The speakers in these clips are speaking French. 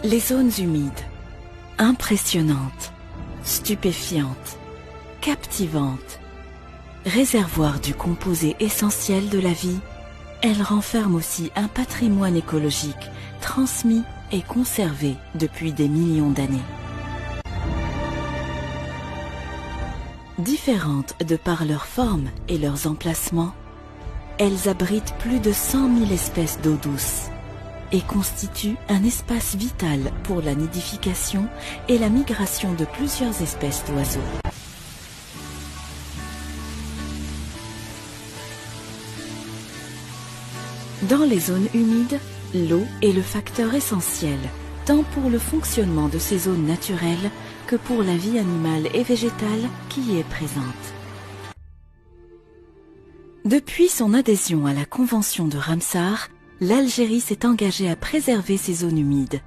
Les zones humides, impressionnantes, stupéfiantes, captivantes, réservoirs du composé essentiel de la vie, elles renferment aussi un patrimoine écologique transmis et conservé depuis des millions d'années. Différentes de par leur forme et leurs emplacements, elles abritent plus de 100 000 espèces d'eau douce et constituent un espace vital pour la nidification et la migration de plusieurs espèces d'oiseaux. Dans les zones humides, l'eau est le facteur essentiel, tant pour le fonctionnement de ces zones naturelles que pour la vie animale et végétale qui y est présente. Depuis son adhésion à la Convention de Ramsar, l'Algérie s'est engagée à préserver ces zones humides.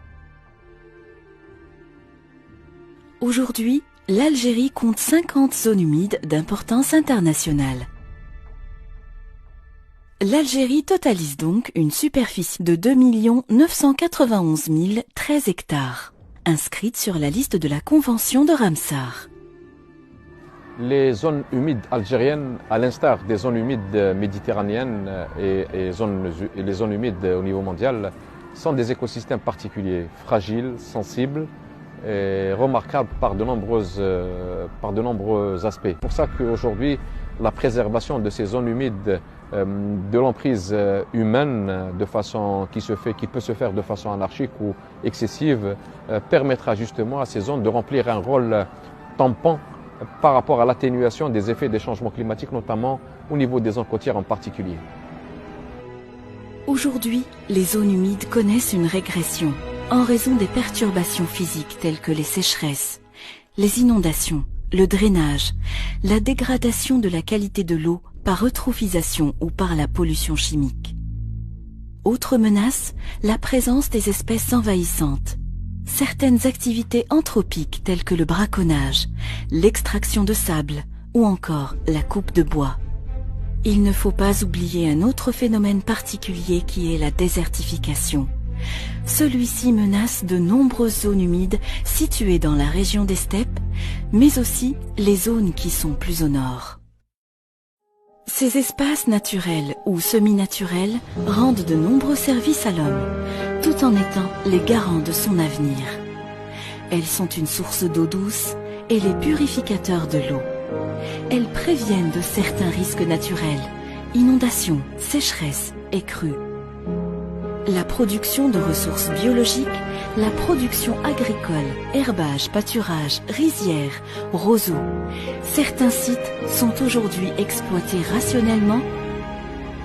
Aujourd'hui, l'Algérie compte 50 zones humides d'importance internationale. L'Algérie totalise donc une superficie de 2 991 013 hectares, inscrite sur la liste de la Convention de Ramsar. Les zones humides algériennes, à l'instar des zones humides méditerranéennes et les zones humides au niveau mondial, sont des écosystèmes particuliers, fragiles, sensibles et remarquables par de nombreux aspects. C'est pour ça qu'aujourd'hui, la préservation de ces zones humides de l'emprise humaine qui peut se faire de façon anarchique ou excessive permettra justement à ces zones de remplir un rôle tampon par rapport à l'atténuation des effets des changements climatiques, notamment au niveau des zones côtières en particulier. Aujourd'hui, les zones humides connaissent une régression en raison des perturbations physiques telles que les sécheresses, les inondations, le drainage, la dégradation de la qualité de l'eau par eutrophisation ou par la pollution chimique. Autre menace, la présence des espèces envahissantes. Certaines activités anthropiques telles que le braconnage, l'extraction de sable ou encore la coupe de bois. Il ne faut pas oublier un autre phénomène particulier qui est la désertification. Celui-ci menace de nombreuses zones humides situées dans la région des steppes, mais aussi les zones qui sont plus au nord. Ces espaces naturels ou semi-naturels rendent de nombreux services à l'homme, tout en étant les garants de son avenir. Elles sont une source d'eau douce et les purificateurs de l'eau. Elles préviennent de certains risques naturels, inondations, sécheresses et crues. La production de ressources biologiques, la production agricole, herbage, pâturage, rizières, roseaux. Certains sites sont aujourd'hui exploités rationnellement.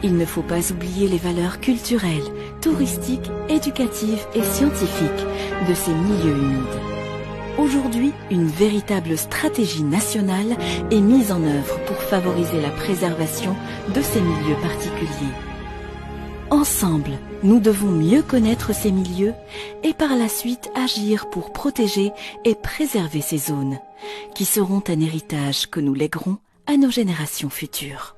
Il ne faut pas oublier les valeurs culturelles, touristiques, éducatives et scientifiques de ces milieux humides. Aujourd'hui, une véritable stratégie nationale est mise en œuvre pour favoriser la préservation de ces milieux particuliers. Ensemble, nous devons mieux connaître ces milieux et par la suite agir pour protéger et préserver ces zones, qui seront un héritage que nous léguerons à nos générations futures.